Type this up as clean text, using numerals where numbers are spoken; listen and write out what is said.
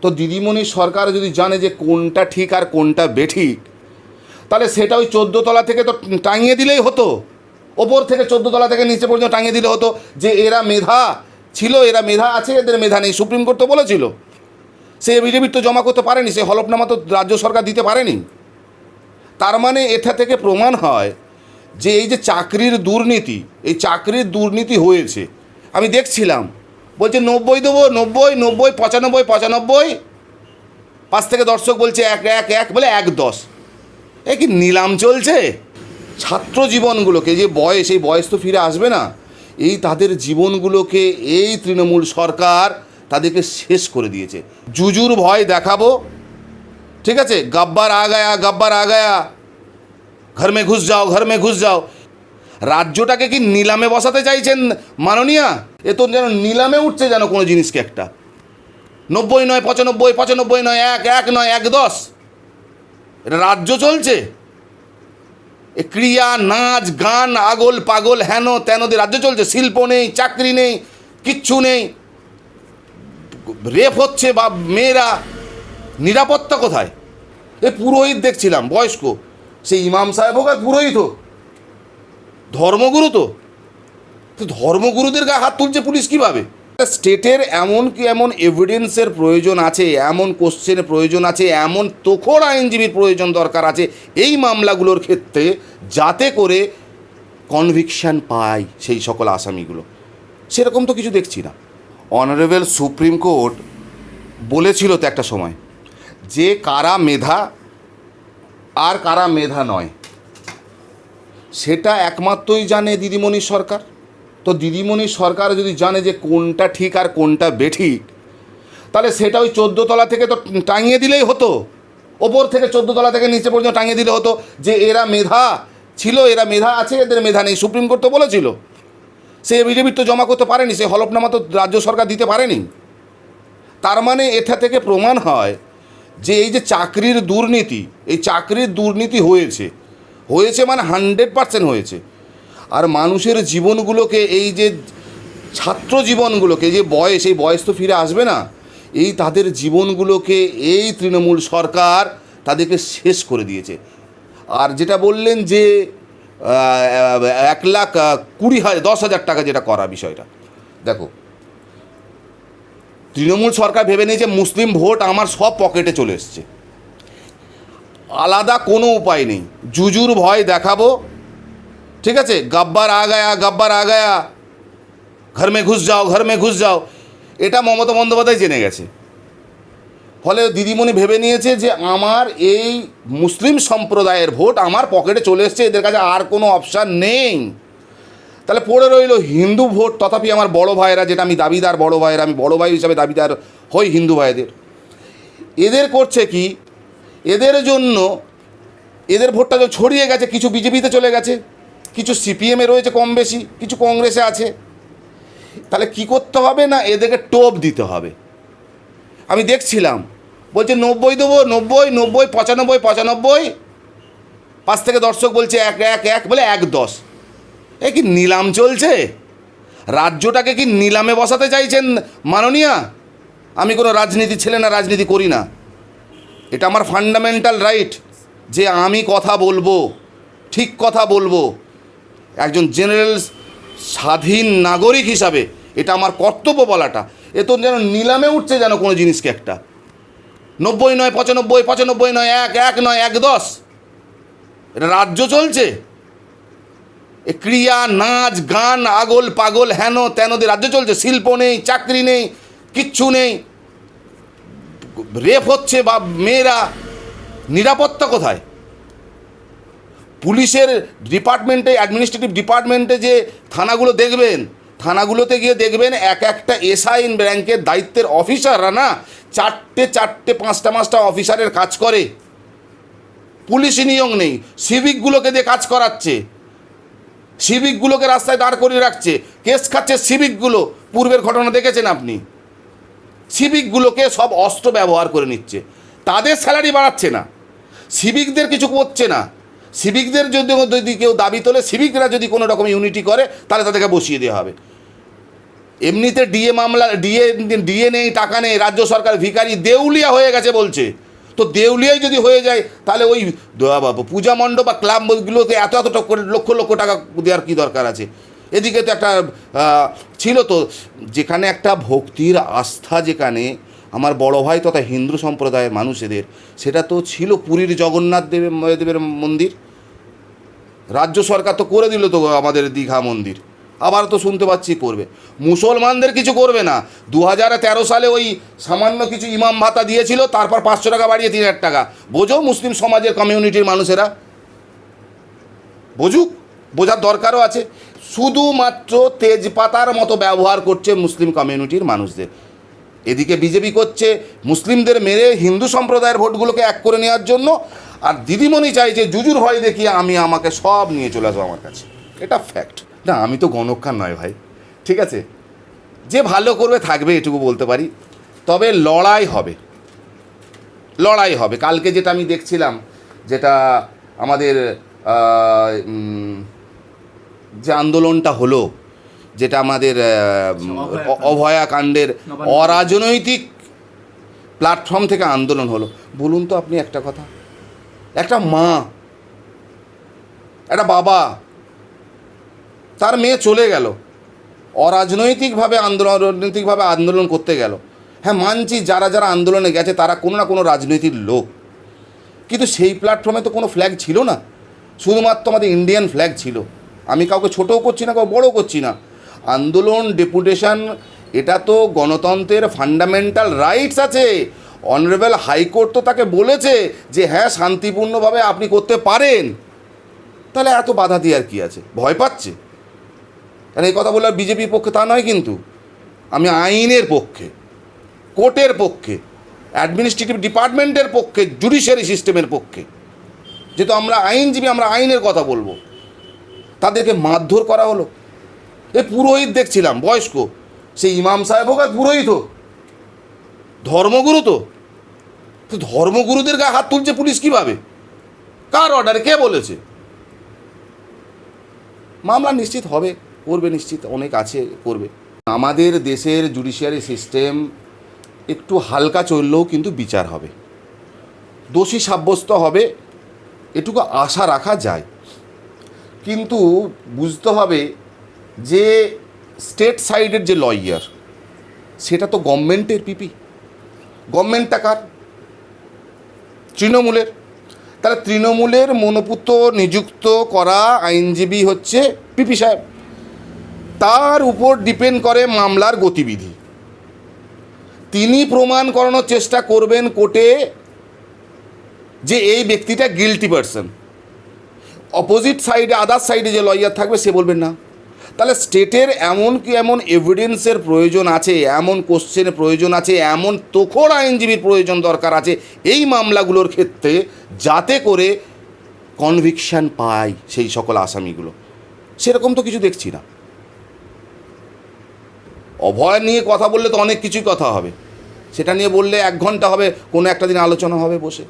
তো দিদিমণি সরকার যদি জানে যে কোনটা ঠিক আর কোনটা বেঠিক, তাহলে সেটা ওই 14 তলা থেকে তো টাঙিয়ে দিলেই হতো, ওপর থেকে 14 তলা থেকে নিচে পর্যন্ত টাঙিয়ে দিলে হতো যে এরা মেধা ছিল, এরা মেধা আছে, এদের মেধা নেই। সুপ্রিম কোর্ট তো বলেছিল, সে এফিডেভিট তো জমা করতে পারেনি, সে হলফনামা তো রাজ্য সরকার দিতে পারেনি। তার মানে এটা থেকে প্রমাণ হয় যে এই যে চাকরির দুর্নীতি, এই চাকরির দুর্নীতি হয়েছে। আমি দেখছিলাম, বলছে 90 দেবো, 90, 90, 95, 95, পাশ থেকে দর্শক বলছে 1, 1, 1 বলে 1, 10। এ কি নিলাম চলছে? ছাত্র জীবনগুলোকে, যে বয়স, এই বয়স তো ফিরে আসবে না, এই তাদের জীবনগুলোকে এই তৃণমূল সরকার তাদেরকে শেষ করে দিয়েছে। জুজুর ভয় দেখাবো, ঠিক আছে, গব্বার আ গায়া, গব্বার আ গায়া, ঘর মে ঘুস যাও, ঘর মে ঘুস যাও। রাজ্যটাকে কি নিলামে বসাতে চাইছেন মাননীয়া? এ তো যেন নিলামে উঠছে যেন কোনো জিনিসকে একটা। 90 নয় 95, 95 নয় 1, 1 নয় 1, 10। এটা রাজ্য চলছে। এ ক্রিয়া, নাচ, গান, আগল পাগল, হেন তেনদের রাজ্য চলছে। শিল্প নেই, চাকরি নেই, কিচ্ছু নেই, রেপ হচ্ছে বা মেয়েরা, নিরাপত্তা কোথায়? এ পুরোহিত দেখছিলাম বয়স্ক, সেই ইমাম সাহেব হোক আর পুরোহিত হোক, ধর্মগুরু তো ধর্মগুরুদের গায়ে হাত তুলছে পুলিশ কীভাবে? স্টেটের এমন এভিডেন্সের প্রয়োজন আছে, এমন কোশ্চেনের প্রয়োজন আছে, এমন তোখর আইনজীবীর প্রয়োজন দরকার আছে এই মামলাগুলোর ক্ষেত্রে, যাতে করে কনভিকশন পায় সেই সকল আসামিগুলো। সেরকম তো কিছু দেখছি না। অনারেবল সুপ্রিম কোর্ট বলেছিল তো একটা সময় যে কারা মেধা আর কারা মেধা নয়, সেটা একমাত্রই জানে দিদিমণি সরকার। তো দিদিমণি সরকার যদি জানে যে কোনটা ঠিক আর কোনটা বেঠিক, তাহলে সেটা ওই 14 তলা থেকে তো টাঙিয়ে দিলেই হতো, ওপর থেকে 14 তলা থেকে নিচে পর্যন্ত টাঙিয়ে দিলে হতো যে এরা মেধা ছিল, এরা মেধা আছে, এদের মেধা নেই। সুপ্রিম কোর্ট তো বলেছিল, সে এফিডেভিট তো জমা করতে পারেনি, সে হলফনামা তো রাজ্য সরকার দিতে পারেনি। তার মানে এটা থেকে প্রমাণ হয় যে এই যে চাকরির দুর্নীতি, এই চাকরির দুর্নীতি হয়েছে মানে 100% হয়েছে। আর মানুষের জীবনগুলোকে, এই যে ছাত্র জীবনগুলোকে, যে বয়স, এই বয়স তো ফিরে আসবে না, এই তাদের জীবনগুলোকে এই তৃণমূল সরকার তাদেরকে শেষ করে দিয়েছে। আর যেটা বললেন যে 1,20,000 টাকা যেটা করা বিষয়টা, দেখো, তৃণমূল সরকার ভেবে নিয়েছে মুসলিম ভোট আমার সব পকেটে চলে এসছে, আলাদা কোনো উপায় নেই। জুজুর ভয় দেখাবো, ঠিক আছে, গব্বার আ গায়া, গব্বার আ গায়া, ঘর মে ঘুস যাও, ঘর মে ঘুস যাও। এটা মমতা বন্দ্যোপাধ্যায় জেনে গেছে। ফলে দিদিমণি ভেবে নিয়েছে যে আমার এই মুসলিম সম্প্রদায়ের ভোট আমার পকেটে চলে এসছে, এদের কাছে আর কোনো অপশান নেই। তাহলে পড়ে রইল হিন্দু ভোট। তথাপি আমার বড় ভাইয়েরা, যেটা আমি দাবিদার, বড় ভাইয়েরা, আমি বড় ভাই হিসাবে দাবিদার হই হিন্দু ভাইদের, এদের করছে কি, এদের জন্য এদের ভোটটা যে ছড়িয়ে গেছে, কিছু বিজেপিতে চলে গেছে, কিছু সিপিএমে রয়েছে কম বেশি, কিছু কংগ্রেসে আছে। তাহলে কি করতে হবে না, এদেরকে টোপ দিতে হবে। আমি দেখছিলাম, বলছে 90 দেবো, 90, 90, 95, 95, পাশ থেকে দর্শক বলছে 1, 1, 1 বলে 1, 10। এ কি নিলাম চলছে? রাজ্যটাকে কি নিলামে বসাতে চাইছেন মাননীয়া? আমি কোনো রাজনীতি ছেলে না, রাজনীতি করি না, এটা আমার ফান্ডামেন্টাল রাইট যে আমি কথা বলবো, ঠিক কথা বলবো। একজন জেনারেল স্বাধীন নাগরিক হিসাবে এটা আমার কর্তব্য বলাটা। এ তো যেন নিলামে উঠছে যেন কোনো জিনিসকে একটা। 90 নয় 95, 95 নয় 1, 1 নয় 1, 10। এটা রাজ্য চলছে। এ ক্রিয়া, নাচ, গান, আগল পাগল, হেন তেনদের রাজ্য চলছে। শিল্প নেই, চাকরি নেই, কিচ্ছু নেই, রেপ হচ্ছে বা মেয়েরা, নিরাপত্তা কোথায়? পুলিশের ডিপার্টমেন্টে, অ্যাডমিনিস্ট্রেটিভ ডিপার্টমেন্টে যে থানাগুলো দেখবেন, থানাগুলোতে গিয়ে দেখবেন একটা এসআই র্যাঙ্কের দায়িত্বের অফিসাররা না 4টে 5টা অফিসারের কাজ করে। পুলিশি নিয়োগ নেই, সিভিকগুলোকে দিয়ে কাজ করাচ্ছে, সিভিকগুলোকে রাস্তায় দাঁড় করিয়ে রাখছে, কেস খাচ্ছে সিভিকগুলো। পূর্বের ঘটনা দেখেছেন আপনি, সিভিকগুলোকে সব অস্ত্র ব্যবহার করে নিচ্ছে, তাদের স্যালারি বাড়াচ্ছে না, সিভিকদের কিছু করছে না। সিভিকদের যদি কেউ দাবি তোলে, সিভিকরা যদি কোনো রকম ইউনিটি করে, তাহলে তাদেরকে বসিয়ে দেওয়া হবে। এমনিতে ডিএ মামলা ডিএ নেই, টাকা নেই, রাজ্য সরকার ভিখারি দেউলিয়া হয়ে গেছে বলছে। তো দেউলিয়াই যদি হয়ে যায় তাহলে ওই পূজা মণ্ডপ বা ক্লাবগুলোতে এত এত লক্ষ লক্ষ টাকা দেওয়ার কী দরকার আছে? এদিকে তো একটা ছিল তো, যেখানে একটা ভক্তির আস্থা, যেখানে আমার বড় ভাই তথা হিন্দু সম্প্রদায়ের মানুষেদের, সেটা তো ছিল পুরীর জগন্নাথ দেবের মন্দির। রাজ্য সরকার তো করে দিল তো আমাদের দীঘা মন্দির, আবার তো শুনতে পাচ্ছি করবে। মুসলমানদের কিছু করবে না। 2013 সালে ওই সামান্য কিছু ইমাম ভাতা দিয়েছিল, তারপর 500 টাকা বাড়িয়ে 3000 টাকা। বোঝো মুসলিম সমাজের কমিউনিটির মানুষেরা, বোঝুক, বোঝার দরকারও আছে। শুধুমাত্র তেজপাতার মতো ব্যবহার করছে মুসলিম কমিউনিটির মানুষদের। এদিকে বিজেপি করছে মুসলিমদের মেরে হিন্দু সম্প্রদায়ের ভোটগুলোকে এক করে নেওয়ার জন্য, আর দিদিমণি চাইছে জুজুর ভয় দেখিয়ে আমাকে সব নিয়ে চলে আসবো আমার কাছে। এটা ফ্যাক্ট না, আমি তো গণক্ষার নয় ভাই, ঠিক আছে? যে ভালো করবে থাকবে, এটুকু বলতে পারি। তবে লড়াই হবে, লড়াই হবে। কালকে যেটা আমি দেখছিলাম, যেটা আমাদের যে আন্দোলনটা হলো, যেটা আমাদের অভয়াকাণ্ডের অরাজনৈতিক প্ল্যাটফর্ম থেকে আন্দোলন হলো, বলুন তো আপনি একটা কথা, একটা মা, একটা বাবা, তার মেয়ে চলে গেল, অরাজনৈতিকভাবে আন্দোলন করতে গেল। হ্যাঁ, মানছি যারা যারা আন্দোলনে গেছে তারা কোনো না কোনো রাজনৈতিক লোক, কিন্তু সেই প্ল্যাটফর্মে তো কোনো ফ্ল্যাগ ছিল না, শুধুমাত্র আমাদের ইন্ডিয়ান ফ্ল্যাগ ছিল। আমি কাউকে ছোটও করছি না, কাউকে বড়ও করছি না। আন্দোলন, ডেপুটেশন, এটা তো গণতন্ত্রের ফান্ডামেন্টাল রাইটস আছে। অনারেবল হাইকোর্ট তো তাকে বলেছে যে হ্যাঁ, শান্তিপূর্ণভাবে আপনি করতে পারেন। তাহলে এত বাধা দিয়ে আর কী আছে? ভয় পাচ্ছে? কারণ এই কথা বলে বিজেপির পক্ষে তা নয়, কিন্তু আমি আইনের পক্ষে, কোর্টের পক্ষে, অ্যাডমিনিস্ট্রেটিভ ডিপার্টমেন্টের পক্ষে, জুডিশিয়ারি সিস্টেমের পক্ষে। যেহেতু আমরা আইনজীবী, আমরা আইনের কথা বলবো। তাদেরকে মারধর করা হলো। এ পুরোহিত দেখছিলাম, বয়স্ক, সেই ইমাম সাহেব হোক আর পুরোহিত হোক, ধর্মগুরু তো ধর্মগুরুদের গায়ে হাত তুলছে পুলিশ কীভাবে? কার অর্ডারে? কে বলেছে? মামলা নিশ্চিত হবে, করবে নিশ্চিত, অনেক আছে, করবে। আমাদের দেশের জুডিশিয়ারি সিস্টেম একটু হালকা চললেও কিন্তু বিচার হবে, দোষী সাব্যস্ত হবে, এটুকু আশা রাখা যায়। কিন্তু বুঝতে হবে যে স্টেট সাইডের যে লয়ার, সেটা তো গভর্নমেন্টের পিপি। গভর্নমেন্টটা কার? তৃণমূলের। তাহলে তৃণমূলের মনোপুত নিযুক্ত করা আইনজীবী হচ্ছে পিপি সাহেব। তার উপর ডিপেন্ড করে মামলার গতিবিধি। তিনি প্রমাণ করানোর চেষ্টা করবেন কোর্টে যে এই ব্যক্তিটা গিল্টি পারসন। অপোজিট সাইডে, আদার সাইডে যে লয়ার থাকবে, সে বলবেন না। তাহলে স্টেটের এমন এভিডেন্সের প্রয়োজন আছে, এমন কোশ্চেনের প্রয়োজন আছে, এমন তোখর আইনজীবীর প্রয়োজন দরকার আছে এই মামলাগুলোর ক্ষেত্রে, যাতে করে কনভিকশন পায় সেই সকল আসামিগুলো। সেরকম তো কিছু দেখছি না। অভয় নিয়ে কথা বললে তো অনেক কিছুই কথা হবে, সেটা নিয়ে বললে 1 ঘন্টা হবে, কোনো একটা দিন আলোচনা হবে বসে।